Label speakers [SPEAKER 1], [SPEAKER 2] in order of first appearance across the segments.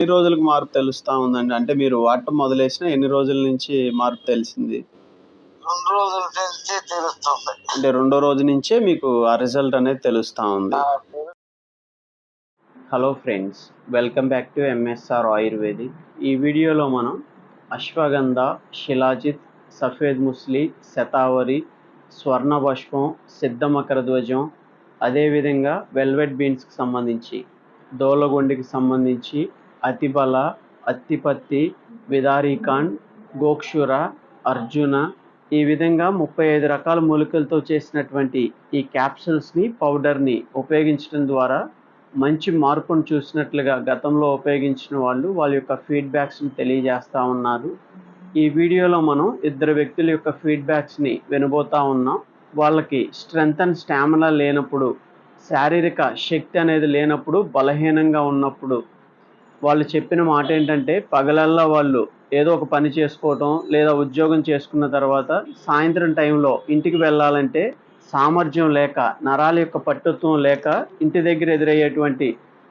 [SPEAKER 1] ఎన్ని రోజులకు మార్పు తెలుస్తా ఉందండి? అంటే మీరు వాడటం మొదలేసిన ఎన్ని రోజుల నుంచి మార్పు తెలిసింది?
[SPEAKER 2] 2 రోజుల నుంచి తెలుస్తుంది.
[SPEAKER 1] అంటే రెండో రోజు నుంచే మీకు ఆ రిజల్ట్ అనేది తెలుస్తా ఉంది. Hello friends, welcome back to MSR ayurvedic. ఈ వీడియోలో మనం అశ్వగంధ, శిలాజిత్, సఫేద్ ముస్లి, శతావరి, స్వర్ణపుష్పం, సిద్ధమకర ధ్వజం, అదేవిధంగా వెల్వెట్ బీన్స్కి సంబంధించి, దోలగొండికి సంబంధించి, అతిబల, అత్తిపత్తి, విదారీకాండ్, గోక్షుర, అర్జున, ఈ విధంగా 35 రకాల మూలికలతో చేసినటువంటి ఈ క్యాప్సూల్స్ని, పౌడర్ని ఉపయోగించడం ద్వారా మంచి మార్పును చూసినట్లుగా గతంలో ఉపయోగించిన వాళ్ళ యొక్క ఫీడ్బ్యాక్స్ని తెలియజేస్తూ ఉన్నారు. ఈ వీడియోలో మనం 2 వ్యక్తుల యొక్క ఫీడ్బ్యాక్స్ని వినబోతా ఉన్నాం. వాళ్ళకి స్ట్రెంగ్త్ అండ్ స్టామినా లేనప్పుడు, శారీరక శక్తి అనేది లేనప్పుడు, బలహీనంగా ఉన్నప్పుడు వాళ్ళు చెప్పిన మాట ఏంటంటే, పగలల్లా వాళ్ళు ఏదో ఒక పని చేసుకోవటం లేదా ఉద్యోగం చేసుకున్న తర్వాత సాయంత్రం టైంలో ఇంటికి వెళ్ళాలంటే సామర్థ్యం లేక, నరాల యొక్క పట్టుత్వం లేక, ఇంటి దగ్గర ఎదురయ్యేటువంటి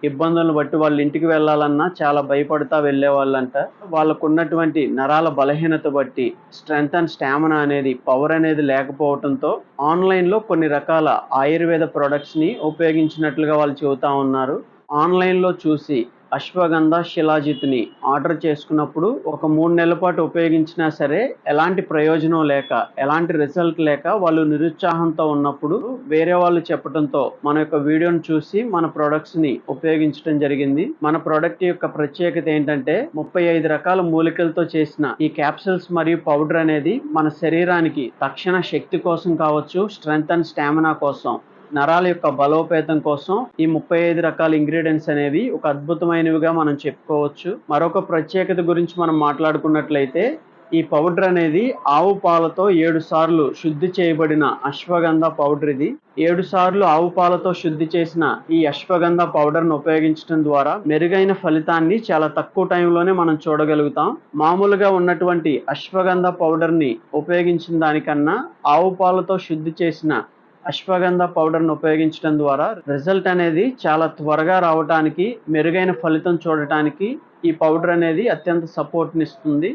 [SPEAKER 1] ఇబ్బందులను బట్టి వాళ్ళు ఇంటికి వెళ్ళాలన్నా చాలా భయపడతా వెళ్ళేవాళ్ళంట. వాళ్ళకు ఉన్నటువంటి నరాల బలహీనత బట్టి స్ట్రెంగ్త్ అండ్ స్టామినా అనేది, పవర్ అనేది లేకపోవడంతో ఆన్లైన్లో కొన్ని రకాల ఆయుర్వేద ప్రొడక్ట్స్ని ఉపయోగించినట్లుగా వాళ్ళు చెబుతా ఉన్నారు. ఆన్లైన్లో చూసి అశ్వగంధ, శిలాజిత్ని ఆర్డర్ చేసుకున్నప్పుడు ఒక 3 నెలల పాటు ఉపయోగించినా సరే ఎలాంటి ప్రయోజనం లేక, ఎలాంటి రిజల్ట్ లేక వాళ్ళు నిరుత్సాహంతో ఉన్నప్పుడు వేరే వాళ్ళు చెప్పడంతో మన యొక్క వీడియోని చూసి మన ప్రొడక్ట్స్ని ఉపయోగించడం జరిగింది. మన ప్రొడక్ట్ యొక్క ప్రత్యేకత ఏంటంటే 35 రకాల మూలికలతో చేసిన ఈ క్యాప్సూల్స్ మరియు పౌడర్ అనేది మన శరీరానికి తక్షణ శక్తి కోసం కావచ్చు, స్ట్రెంగ్త్ అండ్ స్టామినా కోసం, నరాల యొక్క బలోపేతం కోసం ఈ 35 రకాల ఇంగ్రీడియంట్స్ అనేవి ఒక అద్భుతమైనవిగా మనం చెప్పుకోవచ్చు. మరొక ప్రత్యేకత గురించి మనం మాట్లాడుకున్నట్లయితే, ఈ పౌడర్ అనేది ఆవు పాలతో 7 సార్లు శుద్ధి చేయబడిన అశ్వగంధ పౌడర్. ఇది 7 సార్లు ఆవు పాలతో శుద్ధి చేసిన ఈ అశ్వగంధ పౌడర్ను ఉపయోగించడం ద్వారా మెరుగైన ఫలితాన్ని చాలా తక్కువ టైంలోనే మనం చూడగలుగుతాం. మామూలుగా ఉన్నటువంటి అశ్వగంధ పౌడర్ని ఉపయోగించిన దానికన్నా ఆవు పాలతో శుద్ధి చేసిన అశ్వగంధ పౌడర్ను ఉపయోగించడం ద్వారా రిజల్ట్ అనేది చాలా త్వరగా రావడానికి, మెరుగైన ఫలితం చూడటానికి ఈ పౌడర్ అనేది అత్యంత సపోర్ట్ని ఇస్తుంది.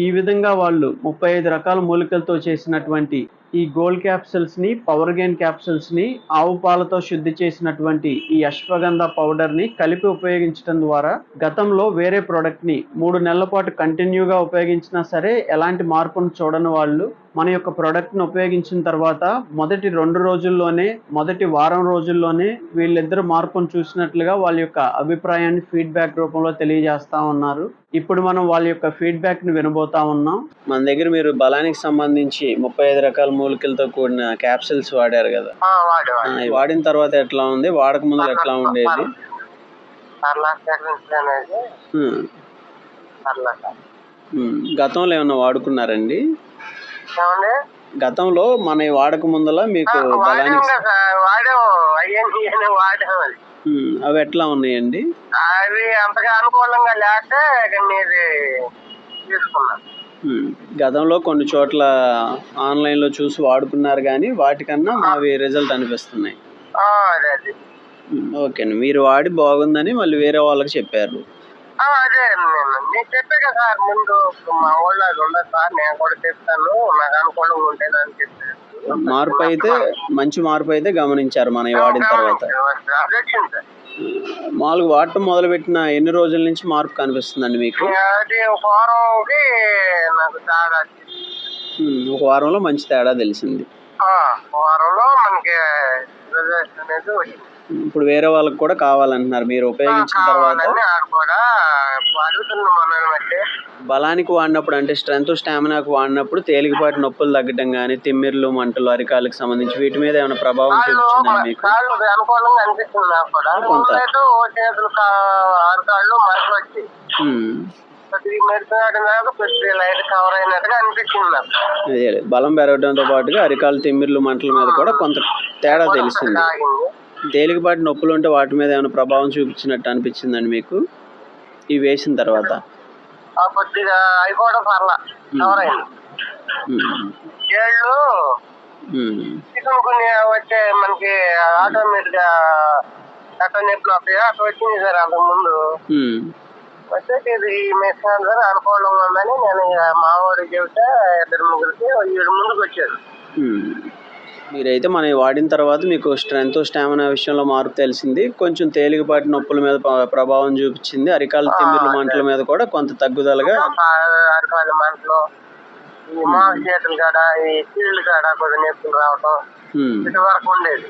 [SPEAKER 1] ఈ విధంగా వాళ్ళు 35 రకాల మూలికలతో చేసినటువంటి ఈ గోల్డ్ క్యాప్సూల్స్ని, పవర్ గెయిన్ క్యాప్సూల్స్ని, ఆవు పాలతో శుద్ధి చేసినటువంటి ఈ అశ్వగంధ పౌడర్ని కలిపి ఉపయోగించడం ద్వారా గతంలో వేరే ప్రోడక్ట్ని 3 నెలల పాటు కంటిన్యూగా ఉపయోగించినా సరే ఎలాంటి మార్పును చూడని వాళ్ళు మన యొక్క ప్రోడక్ట్ని ఉపయోగించిన తర్వాత మొదటి 2 రోజుల్లోనే, మొదటి వారం రోజుల్లోనే వీళ్ళిద్దరు మార్పును చూసినట్లుగా వాళ్ళ యొక్క అభిప్రాయాన్ని ఫీడ్బ్యాక్ రూపంలో తెలియజేస్తా ఉన్నారు. ఇప్పుడు మనం వాళ్ళ యొక్క ఫీడ్బ్యాక్ని వినబోతా ఉన్నాం. మన దగ్గర మీరు బలానికి సంబంధించి 35 రకాల మూలికలతో కూడిన క్యాప్సూల్స్ వాడారు కదా, వాడిన తర్వాత ఎట్లా ఉంది, వాడక ముందు ఎట్లా ఉండేది? గతంలో ఏమన్నా వాడుకున్నారండి? గతంలో మన వాడక ముందల మీకు బలానికి అవి ఎట్లా ఉన్నాయండి?
[SPEAKER 2] అవి అంతగా అనుకూలంగా లేక తీసుకున్నా.
[SPEAKER 1] గతంలో కొన్ని చోట్ల ఆన్లైన్లో చూసి వాడుకున్నారు కానీ వాటికన్నా మావి రిజల్ట్ అనిపిస్తున్నాయి. ఓకే అండి, మీరు వాడి బాగుందని మళ్ళీ వేరే వాళ్ళకి చెప్పారు.
[SPEAKER 2] అదే నేను చెప్పే కదా సార్, ముందు మా వాళ్ళు అది ఉండదు సార్, నేను కూడా చెప్తాను, నాకు అనుకూలంగా ఉంటేనే అని చెప్పాను.
[SPEAKER 1] మార్పు అయితే, మంచి మార్పు అయితే గమనించారు మన వాడిన తర్వాత. మామూలుగా వాడటం మొదలుపెట్టిన ఎన్ని రోజుల నుంచి మార్పు కనిపిస్తుందండి మీకు?
[SPEAKER 2] అది ఒక వారంకి నాకు తేడా,
[SPEAKER 1] ఒక వారంలో మంచి తేడా తెలిసింది.
[SPEAKER 2] వారంలో మనకి రిజల్ట్ అనేది వచ్చింది.
[SPEAKER 1] ఇప్పుడు వేరే వాళ్ళకి కూడా కావాలంటున్నారు మీరు ఉపయోగించిన తర్వాత. బలానికి వాడినప్పుడు అంటే స్ట్రెంత్ స్టామినాకు వాడినప్పుడు తేలికపాటి నొప్పులు తగ్గడం కానీ, తిమ్మిర్లు, మంటలు, అరికాళ్ళకి సంబంధించి వీటి మీద ఏమైనా ప్రభావం చూపించిందా మీకు? కొంత అదే బలం పెరగడంతో పాటుగా అరికాలు, తిమ్మిర్లు, మంటల మీద కూడా కొంత తేడా తెలిసింది. తేలికపాటి నొప్పులు ఉంటే వాటి మీద ఏమైనా ప్రభావం చూపించినట్టు అనిపించిందండి మీకు ఇవి వేసిన తర్వాత?
[SPEAKER 2] కొద్దిగా అవి కూడా పర్లా, ఏళ్ళు చికెన్ వచ్చే మనకి ఆటోమేటిక్ గా ఎక్కడ నొప్పులు వస్తాయో అక్కడ వచ్చింది సార్. అంతకు ముందు చెప్తే ఇది మెస్ అందరూ అనుకూలంగా ఉందని నేను ఇక మా వాడికి చెబితే 2-3కి 7 ముందుకు వచ్చారు.
[SPEAKER 1] మీరైతే మనం వాడిన తర్వాత మీకు స్ట్రెంత్ స్టామినా విషయంలో మార్పు తెలిసింది. కొంచెం తేలికపాటి నొప్పుల మీద ప్రభావం చూపించింది. అరికాల తిమ్మిర్ల మంటల మీద కూడా కొంత తగ్గుదలగా
[SPEAKER 2] అరికాల మంటలు, ఈ మోకాలు చేతులు కాడ, ఈ కీళ్ళు కాడ కొద్దిగా నొప్పులు రావటం ఇటు వరకు ఉండేది.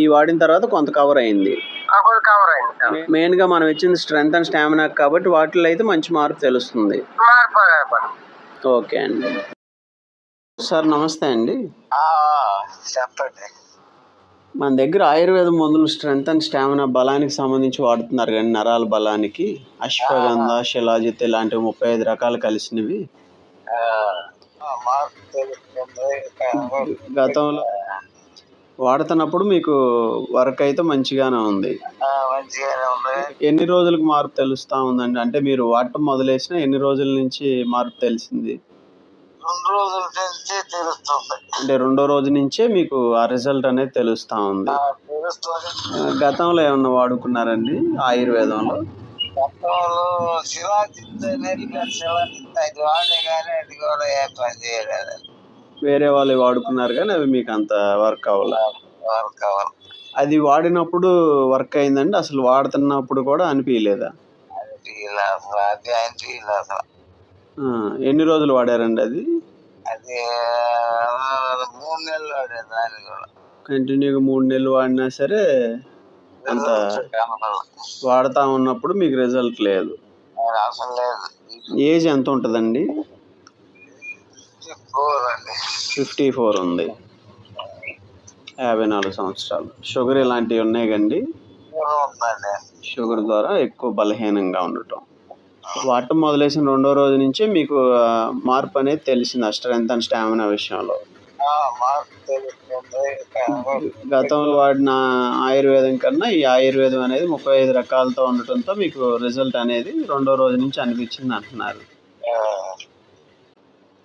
[SPEAKER 1] ఈ వాడిన తర్వాత కొంత కవర్ అయింది.
[SPEAKER 2] కవర్ అయింది.
[SPEAKER 1] మెయిన్ గా మనం ఇచ్చింది స్ట్రెంత్ అండ్ స్టామినా కాబట్టి వాటిలో అయితే మంచి మార్పు తెలుస్తుంది. ఓకే అండి. సార్ నమస్తే అండి.
[SPEAKER 2] చెప్పండి.
[SPEAKER 1] మన దగ్గర ఆయుర్వేద మందులు స్ట్రెంత్ అండ్ స్టామినా బలానికి సంబంధించి వాడుతున్నారు కానీ నరాల బలానికి అశ్వగంధ, శిలాజిత్ ఇలాంటివి 35 రకాలు కలిసినవి. గతంలో వాడుతున్నప్పుడు మీకు వర్క్ అయితే మంచిగానే ఉంది. ఎన్ని రోజులకు మార్పు తెలుస్తా ఉందండి? అంటే మీరు వాడటం మొదలేసిన ఎన్ని రోజుల నుంచి మార్పు తెలిసింది?
[SPEAKER 2] 2 రోజుల నుంచి తెలుస్తుంది.
[SPEAKER 1] అంటే 2వ రోజు నుంచే మీకు ఆ రిజల్ట్ అనేది తెలుస్తా ఉంది. గతంలో ఏమన్నా వాడుకున్నారండి ఆయుర్వేదంలో?
[SPEAKER 2] గతంలో శిలాజిత్ అది వాడే కానీ అది కూడా ఏం పని చేయలేదు.
[SPEAKER 1] వేరే వాళ్ళు వాడుకున్నారు కానీ అవి మీకు అంత వర్క్ అవ్వాలి. అది వాడినప్పుడు వర్క్ అయిందండి? అసలు వాడుతున్నప్పుడు కూడా అనిపించలేదా? ఎన్ని రోజులు వాడారండి అది?
[SPEAKER 2] అది 3 నెలలు వాడాను. దాన్ని కూడా
[SPEAKER 1] కంటిన్యూగా 3 నెలలు వాడినా సరే అంత వాడుతా ఉన్నప్పుడు మీకు రిజల్ట్ లేదు.
[SPEAKER 2] అసలు లేదు.
[SPEAKER 1] ఏజ్ ఎంత ఉంటుందండి? 54 ఉంది. 54 సంవత్సరాలు. షుగర్ ఇలాంటివి ఉన్నాయి కండి? షుగర్ ద్వారా ఎక్కువ బలహీనంగా ఉండటం. వాడటం మొదలేసిన 2వ రోజు నుంచే మీకు మార్పు అనేది తెలిసింది స్ట్రెంత్ అండ్ స్టామినా విషయంలో. గతంలో వాడిన ఆయుర్వేదం కన్నా ఈ ఆయుర్వేదం అనేది 35 రకాలతో ఉండటంతో మీకు రిజల్ట్ అనేది 2వ రోజు నుంచి అనిపించింది అంటున్నారు.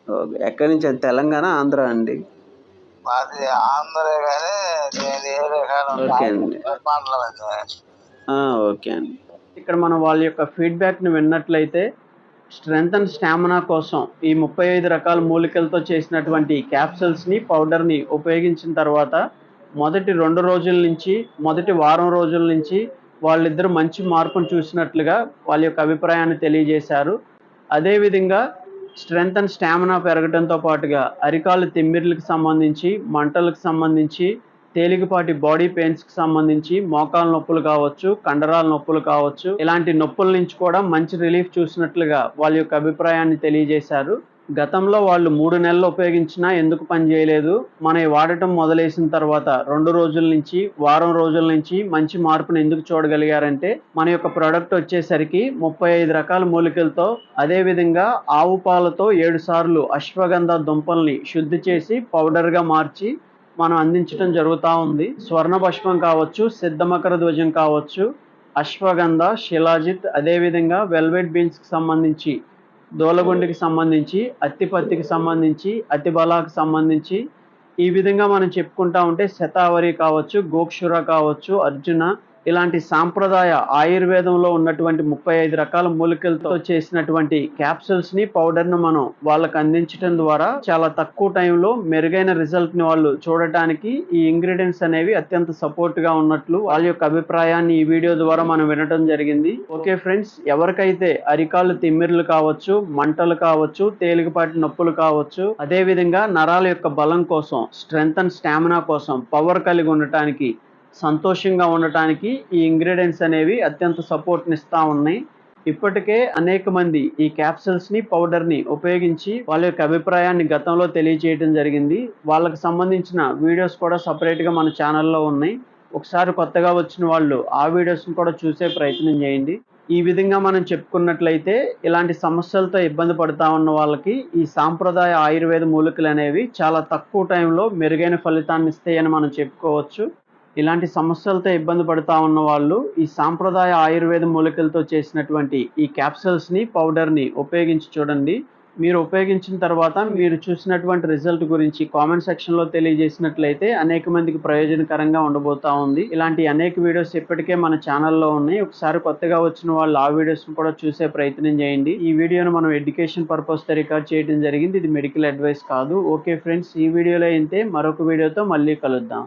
[SPEAKER 1] ఓకే. ఎక్కడి నుంచి? తెలంగాణ, ఆంధ్ర అండి? ఓకే అండి. ఓకే అండి. ఇక్కడ మనం వాళ్ళ యొక్క ఫీడ్బ్యాక్ని విన్నట్లయితే స్ట్రెంత్ అండ్ స్టామినా కోసం ఈ 35 రకాల మూలికలతో చేసినటువంటి క్యాప్సూల్స్ని, పౌడర్ని ఉపయోగించిన తర్వాత మొదటి 2 రోజుల నుంచి, మొదటి వారం రోజుల నుంచి వాళ్ళిద్దరూ మంచి మార్పును చూసినట్లుగా వాళ్ళ యొక్క అభిప్రాయాన్ని తెలియజేశారు. అదేవిధంగా స్ట్రెంత్ అండ్ స్టామినా పెరగడంతో పాటుగా అరికాలు తిమ్మిర్లకు సంబంధించి, మంటలకు సంబంధించి, తేలికపాటి బాడీ పెయిన్స్కి సంబంధించి, మోకాలు నొప్పులు కావచ్చు, కండరాల నొప్పులు కావచ్చు, ఇలాంటి నొప్పుల నుంచి కూడా మంచి రిలీఫ్ చూసినట్లుగా వాళ్ళ యొక్క అభిప్రాయాన్ని తెలియజేశారు. గతంలో వాళ్ళు 3 నెలలు ఉపయోగించినా ఎందుకు పనిచేయలేదు, మనం వాడటం మొదలేసిన తర్వాత 2 రోజుల నుంచి, వారం రోజుల నుంచి మంచి మార్పును ఎందుకు చూడగలిగారంటే మన యొక్క ప్రోడక్ట్ వచ్చేసరికి 35 రకాల మూలికలతో, అదేవిధంగా ఆవు పాలతో 7 సార్లు అశ్వగంధ దుంపల్ని శుద్ధి చేసి పౌడర్గా మార్చి మనం అందించడం జరుగుతూ ఉంది. స్వర్ణభస్మం కావచ్చు, సిద్ధమకర ధ్వజం కావచ్చు, అశ్వగంధ, శిలాజిత్, అదేవిధంగా వెల్వెట్ బీన్స్కి సంబంధించి, దూలగుండికి సంబంధించి, అత్తిపత్తికి సంబంధించి, అతిబలాకు సంబంధించి, ఈ విధంగా మనం చెప్పుకుంటా ఉంటే శతావరి కావచ్చు, గోక్షుర కావచ్చు, అర్జున, ఇలాంటి సాంప్రదాయ ఆయుర్వేదంలో ఉన్నటువంటి 35 రకాల మూలికలతో చేసినటువంటి క్యాప్సూల్స్ని, పౌడర్ను మనం వాళ్ళకు అందించడం ద్వారా చాలా తక్కువ టైంలో మెరుగైన రిజల్ట్ని వాళ్ళు చూడటానికి ఈ ఇంగ్రీడియంట్స్ అనేవి అత్యంత సపోర్ట్గా ఉన్నట్లు వాళ్ళ యొక్క అభిప్రాయాన్ని ఈ వీడియో ద్వారా మనం వినడం జరిగింది. ఓకే ఫ్రెండ్స్, ఎవరికైతే అరికాలు తిమ్మిర్లు కావచ్చు, మంటలు కావచ్చు, తేలికపాటి నొప్పులు కావచ్చు, అదేవిధంగా నరాల యొక్క బలం కోసం, స్ట్రెంత్ అండ్ స్టామినా కోసం, పవర్ కలిగి ఉండటానికి, సంతోషంగా ఉండటానికి ఈ ఇంగ్రీడియంట్స్ అనేవి అత్యంత సపోర్ట్ని ఇస్తూ ఉన్నాయి. ఇప్పటికే అనేక మంది ఈ క్యాప్సూల్స్ని, పౌడర్ని ఉపయోగించి వాళ్ళ యొక్క అభిప్రాయాన్ని గతంలో తెలియజేయడం జరిగింది. వాళ్ళకి సంబంధించిన వీడియోస్ కూడా సపరేట్గా మన ఛానల్లో ఉన్నాయి. ఒకసారి కొత్తగా వచ్చిన వాళ్ళు ఆ వీడియోస్ని కూడా చూసే ప్రయత్నం చేయండి. ఈ విధంగా మనం చెప్పుకున్నట్లయితే ఇలాంటి సమస్యలతో ఇబ్బంది పడుతూ ఉన్న వాళ్ళకి ఈ సాంప్రదాయ ఆయుర్వేద మూలికలు అనేవి చాలా తక్కువ టైంలో మెరుగైన ఫలితాన్ని ఇస్తాయని మనం చెప్పుకోవచ్చు. ఇలాంటి సమస్యలతో ఇబ్బంది పడుతూ ఉన్న వాళ్ళు ఈ సాంప్రదాయ ఆయుర్వేద మూలికలతో చేసినటువంటి ఈ క్యాప్సూల్స్ని, పౌడర్ని ఉపయోగించి చూడండి. మీరు ఉపయోగించిన తర్వాత మీరు చూసినటువంటి రిజల్ట్ గురించి కామెంట్ సెక్షన్లో తెలియజేసినట్లయితే అనేక మందికి ప్రయోజనకరంగా ఉండబోతా ఉంది. ఇలాంటి అనేక వీడియోస్ ఇప్పటికే మన ఛానల్లో ఉన్నాయి. ఒకసారి కొత్తగా వచ్చిన వాళ్ళు ఆ వీడియోస్ను కూడా చూసే ప్రయత్నం చేయండి. ఈ వీడియోను మనం ఎడ్యుకేషన్ పర్పస్తో రికార్డ్ చేయడం జరిగింది. ఇది మెడికల్ అడ్వైస్ కాదు. ఓకే ఫ్రెండ్స్, ఈ వీడియోలో అయితే మరొక వీడియోతో మళ్ళీ కలుద్దాం.